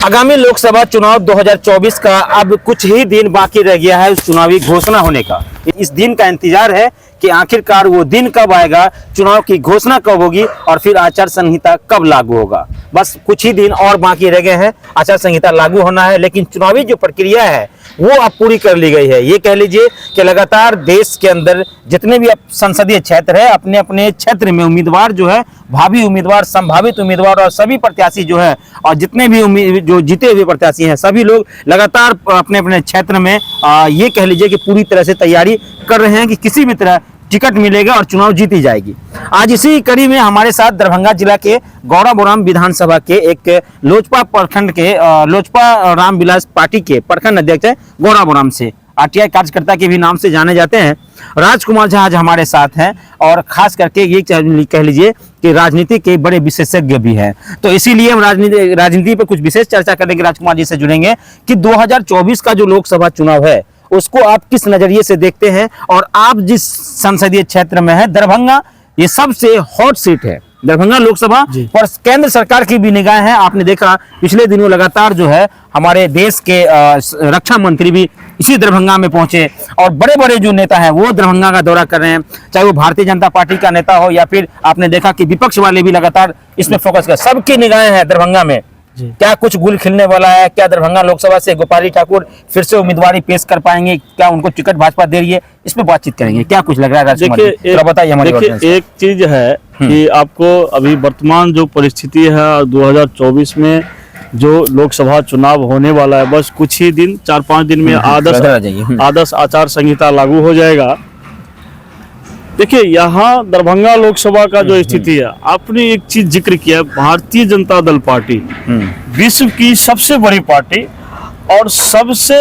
आगामी लोकसभा चुनाव 2024 का अब कुछ ही दिन बाकी रह गया है उस चुनावी घोषणा होने का। इस दिन का इंतजार है कि आखिरकार वो दिन कब आएगा, चुनाव की घोषणा कब होगी और फिर आचार संहिता कब लागू होगा। बस कुछ ही दिन और बाकी रह गए हैं, आचार संहिता लागू होना है, लेकिन चुनावी जो प्रक्रिया है वो अब पूरी कर ली गई है। ये कह लीजिए कि लगातार देश के अंदर जितने भी संसदीय क्षेत्र है, अपने अपने क्षेत्र में उम्मीदवार जो है, भावी उम्मीदवार, संभावित उम्मीदवार और सभी प्रत्याशी जो है, और जितने भी जो जीते हुए प्रत्याशी हैं, सभी लोग लगातार अपने अपने क्षेत्र में ये कह लीजिए कि पूरी तरह से तैयारी कर रहे हैं कि किसी भी तरह टिकट मिलेगा और चुनाव जीती जाएगी। आज इसी कड़ी में हमारे साथ दरभंगा जिला के गौराबोराम विधानसभा के एक लोजपा प्रखंड के लोजपा रामविलास पार्टी के प्रखंड अध्यक्ष है गौराबोराम से, आरटीआई कार्यकर्ता के भी नाम से जाने जाते हैं, राजकुमार झा आज हमारे साथ हैं और खास करके ये कह लीजिए कि राजनीति के बड़े विशेषज्ञ भी हैं। तो इसीलिए हम राजनीति पर कुछ विशेष चर्चा करेंगे, राजकुमार जी से जुड़ेंगे कि 2024 का जो लोकसभा चुनाव है उसको आप किस नजरिए से देखते हैं, और आप जिस संसदीय क्षेत्र में है दरभंगा, ये सबसे हॉट सीट है दरभंगा लोकसभा, और केंद्र सरकार की भी निगाह है। आपने देखा पिछले दिनों लगातार जो है हमारे देश के रक्षा मंत्री भी इसी दरभंगा में पहुंचे और बड़े बड़े जो नेता हैं वो दरभंगा का दौरा कर रहे हैं, चाहे वो भारतीय जनता पार्टी का नेता हो या फिर आपने देखा कि विपक्ष वाले भी लगातार इसमें फोकस कर, सबकी निगाहें हैं दरभंगा में। क्या कुछ गुल खिलने वाला है? क्या दरभंगा लोकसभा से गोपाली ठाकुर फिर से उम्मीदवारी पेश कर पाएंगे? क्या उनको टिकट भाजपा दे रही है? इस पर बातचीत करेंगे। क्या कुछ लग रहा है? देखिए एक चीज है कि आपको अभी वर्तमान जो परिस्थिति है 2024 में जो लोकसभा चुनाव होने वाला है, बस कुछ ही दिन, 4-5 दिन में आदर्श आचार संहिता लागू हो जाएगा। देखिए यहाँ दरभंगा लोकसभा का जो स्थिति है, आपने एक चीज जिक्र किया, भारतीय जनता दल पार्टी विश्व की सबसे बड़ी पार्टी और सबसे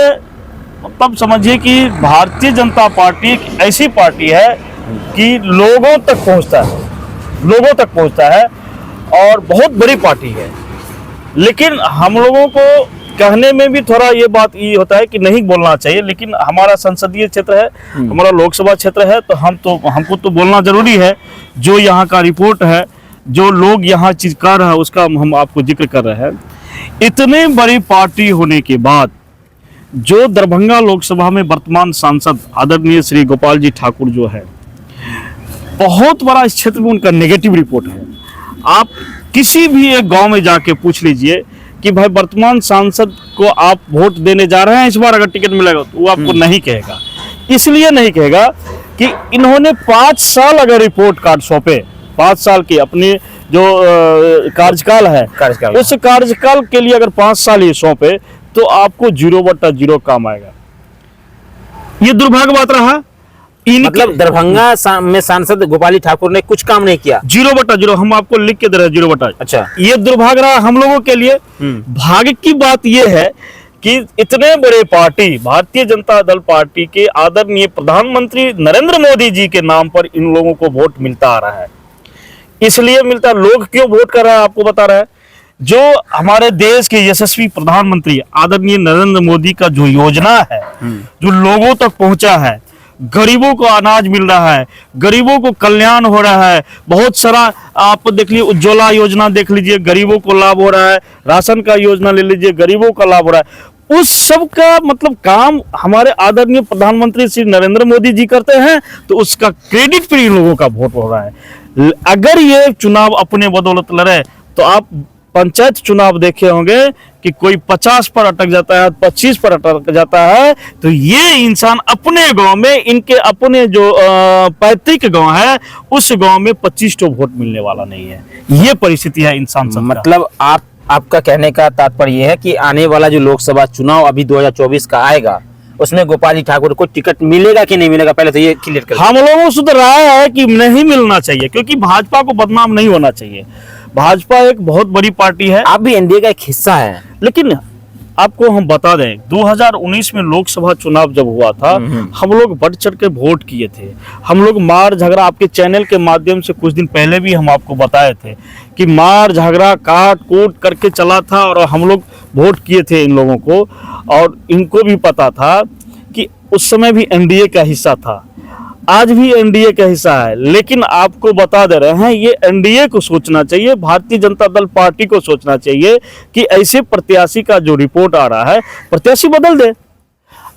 मतलब समझिए कि भारतीय जनता पार्टी एक ऐसी पार्टी है कि लोगों तक पहुंचता है और बहुत बड़ी पार्टी है। लेकिन हम लोगों को कहने में भी थोड़ा ये बात ये होता है कि नहीं बोलना चाहिए, लेकिन हमारा संसदीय क्षेत्र है, हमारा लोकसभा क्षेत्र है, तो हमको तो बोलना जरूरी है। जो यहाँ का रिपोर्ट है, जो लोग यहाँ चीज कर रहे हैं, उसका हम आपको जिक्र कर रहे हैं। इतने बड़ी पार्टी होने के बाद जो दरभंगा लोकसभा में वर्तमान सांसद आदरणीय श्री गोपाल जी ठाकुर जो है, बहुत बड़ा इस क्षेत्र में उनका नेगेटिव रिपोर्ट है। आप किसी भी एक गाँव में जाके पूछ लीजिए कि भाई वर्तमान सांसद को आप वोट देने जा रहे हैं इस बार, अगर टिकट मिलेगा तो वो आपको नहीं कहेगा। इसलिए नहीं कहेगा कि इन्होंने 5 साल अगर रिपोर्ट कार्ड सौंपे, 5 साल की अपनी जो कार्यकाल है, उस कार्यकाल के लिए अगर 5 साल ये सौंपे तो आपको 0/0 काम आएगा। ये दुर्भाग्य बात रहा। मतलब दरभंगा में सांसद गोपाली ठाकुर ने कुछ काम नहीं किया, 0/0 हम आपको लिख के दे रहे हैं, 0/। अच्छा, ये दुर्भाग्य रहा हम लोगों के लिए। भाग्य की बात ये है कि इतने बड़े पार्टी भारतीय जनता दल पार्टी के आदरणीय प्रधानमंत्री नरेंद्र मोदी जी के नाम पर इन लोगों को वोट मिलता आ रहा है। इसलिए मिलता, लोग क्यों वोट कर रहा है आपको बता रहा है। जो हमारे देश के यशस्वी प्रधानमंत्री आदरणीय नरेंद्र मोदी का जो योजना है, जो लोगों तक पहुंचा है, गरीबों को अनाज मिल रहा है, गरीबों को कल्याण हो रहा है, बहुत सारा आप देख लीजिए, उज्ज्वला योजना देख लीजिए, गरीबों को लाभ हो रहा है, राशन का योजना ले लीजिए, गरीबों का लाभ हो रहा है। उस सब का मतलब काम हमारे आदरणीय प्रधानमंत्री श्री नरेंद्र मोदी जी करते हैं, तो उसका क्रेडिट पर इन लोगों का वोट हो रहा है। अगर ये चुनाव अपने बदौलत लड़े तो आप पंचायत चुनाव देखे होंगे कि कोई 50 पर अटक जाता है, 25 पर अटक जाता है, तो ये इंसान अपने गांव में, इनके अपने जो पैतृक गांव है, उस गांव में 25 वोट मिलने वाला नहीं है। ये परिस्थिति है इंसान सब। मतलब आपका कहने का तात्पर्य यह है कि आने वाला जो लोकसभा चुनाव अभी 2024 का आएगा, उसमें गोपाली ठाकुर को टिकट मिलेगा कि नहीं मिलेगा, पहले तो ये क्लियर कर। हम लोगों से तो राय है कि नहीं मिलना चाहिए, क्योंकि भाजपा को बदनाम नहीं होना चाहिए। भाजपा एक बहुत बड़ी पार्टी है, आप भी एनडीए का एक हिस्सा है। लेकिन आपको हम बता दें, 2019 में लोकसभा चुनाव जब हुआ था, हम लोग बढ़ चढ़ के वोट किए थे। हम लोग मार झगड़ा, आपके चैनल के माध्यम से कुछ दिन पहले भी हम आपको बताए थे कि मार झगड़ा काट कूट करके चला था, और हम लोग वोट किए थे इन लोगों को, और इनको भी पता था कि उस समय भी एनडीए का हिस्सा था। आज भी एनडीए का हिस्सा है, लेकिन आपको बता दे रहे हैं ये एनडीए को सोचना चाहिए, भारतीय जनता दल पार्टी को सोचना चाहिए कि ऐसे प्रत्याशी का जो रिपोर्ट आ रहा है प्रत्याशी बदल दे।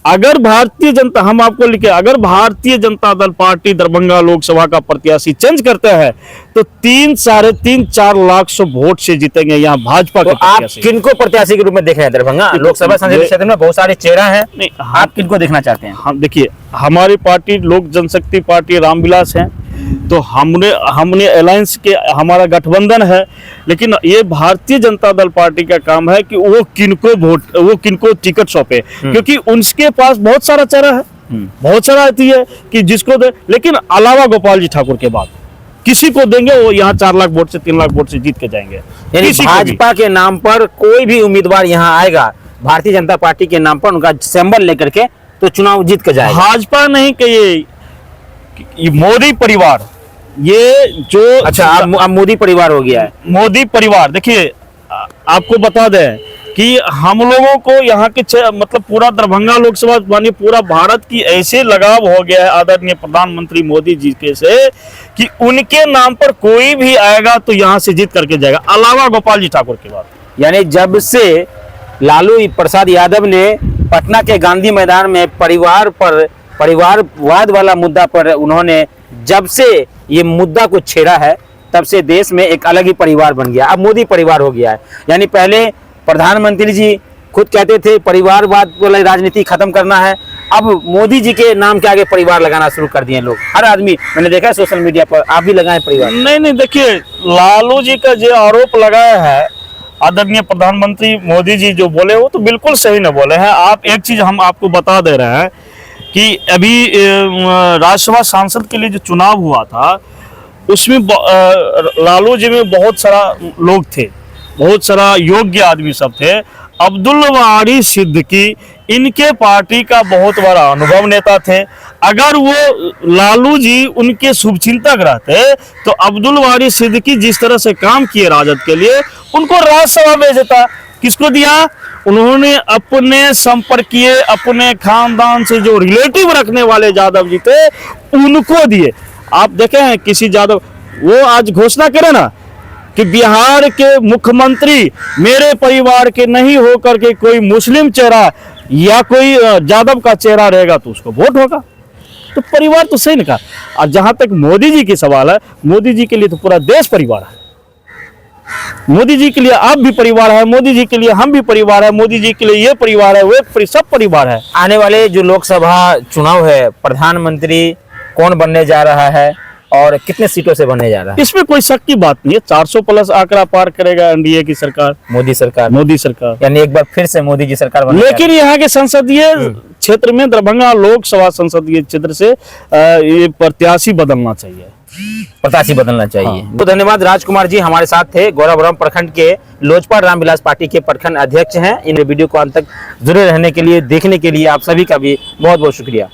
अगर भारतीय जनता, हम आपको लिखे, अगर भारतीय जनता दल पार्टी दरभंगा लोकसभा का प्रत्याशी चेंज करते हैं तो 3-4.5 लाख से वोट से जीतेंगे यहाँ भाजपा तो के आप प्रत्याशी। किनको प्रत्याशी के रूप में देख रहे हैं? दरभंगा लोकसभा संसदीय क्षेत्र में बहुत सारे चेहरा हैं, नहीं, आप किनको देखना चाहते हैं? हम देखिए, हमारी पार्टी लोक जनशक्ति पार्टी रामविलास है, तो हमने अलायंस के, हमारा गठबंधन है, लेकिन ये भारतीय जनता दल पार्टी का काम है कि वो किनको टिकट सौंपे, क्योंकि उनके पास बहुत सारा चेहरा है, बहुत सारा आती है कि जिसको दे, लेकिन अलावा गोपाल जी ठाकुर के बाद किसी को देंगे वो यहाँ 4 लाख वोट से 3 लाख वोट से जीत के जाएंगे। यानी किसी को भी। भाजपा के नाम पर कोई भी उम्मीदवार यहाँ आएगा, भारतीय जनता पार्टी के नाम पर उनका सिंबल लेकर के, तो चुनाव जीत के जाएगा। भाजपा नहीं कि ये मोदी परिवार, ये जो अच्छा, अब मोदी परिवार हो गया है। मोदी परिवार, देखिए आपको बता दें कि हम लोगों को यहाँ के मतलब पूरा दरभंगा लोकसभा मानिए पूरा भारत की ऐसे लगाव हो गया है आदरणीय प्रधानमंत्री मोदी जी के से कि उनके नाम पर कोई भी आएगा तो यहाँ से जीत करके जाएगा, अलावा गोपाल जी ठाकुर के बाद। यानी जब से लालू प्रसाद यादव ने पटना के गांधी मैदान में परिवारवाद वाला मुद्दा पर उन्होंने जब से ये मुद्दा को छेड़ा है, तब से देश में एक अलग ही परिवार बन गया। अब मोदी परिवार हो गया है। यानी पहले प्रधानमंत्री जी खुद कहते थे परिवारवाद वाला राजनीति खत्म करना है, अब मोदी जी के नाम के आगे परिवार लगाना शुरू कर दिए लोग। हर आदमी, मैंने देखा है सोशल मीडिया पर, आप भी लगाए परिवार। नहीं, देखिए लालू जी का जो आरोप लगाया है आदरणीय प्रधानमंत्री मोदी जी जो बोले वो तो बिल्कुल सही न बोले हैं। आप एक चीज हम आपको बता दे रहे हैं कि अभी राज्यसभा सांसद के लिए जो चुनाव हुआ था उसमें लालू जी में बहुत सारा लोग थे, बहुत सारा योग्य आदमी सब थे। अब्दुल वारी सिद्दीकी इनके पार्टी का बहुत बड़ा अनुभव नेता थे। अगर वो लालू जी उनके शुभचिंतक रहते तो अब्दुल वारी सिद्दीकी जिस तरह से काम किए राजद के लिए, उनको राज्यसभा भेज देता। किसको दिया? उन्होंने अपने संपर्कीय, अपने खानदान से जो रिलेटिव रखने वाले यादव जी थे उनको दिए। आप देखे हैं किसी यादव, वो आज घोषणा करे ना कि बिहार के मुख्यमंत्री मेरे परिवार के नहीं होकर के कोई मुस्लिम चेहरा या कोई यादव का चेहरा रहेगा तो उसको वोट होगा। तो परिवार तो सही निकला। और जहां तक मोदी जी की सवाल है, मोदी जी के लिए तो पूरा देश परिवार है। मोदी जी के लिए आप भी परिवार है, मोदी जी के लिए हम भी परिवार है, मोदी जी के लिए ये परिवार है, वो सब परिवार है। आने वाले जो लोकसभा चुनाव है, प्रधानमंत्री कौन बनने जा रहा है और कितने सीटों से बनने जा रहा है? इसमें कोई शक की बात नहीं है। 400 प्लस आंकड़ा पार करेगा एनडीए की सरकार, मोदी सरकार। यानी एक बार फिर से मोदी जी सरकार बनने लेकिन यहाँ के संसदीय क्षेत्र में, दरभंगा लोकसभा संसदीय क्षेत्र से ये प्रत्याशी बदलना चाहिए। हाँ। तो धन्यवाद राजकुमार जी, हमारे साथ थे। गौराबौरम प्रखंड के लोजपा रामविलास पार्टी के प्रखंड अध्यक्ष हैं। इन वीडियो को अंत तक जुड़े रहने के लिए, देखने के लिए आप सभी का भी बहुत बहुत शुक्रिया।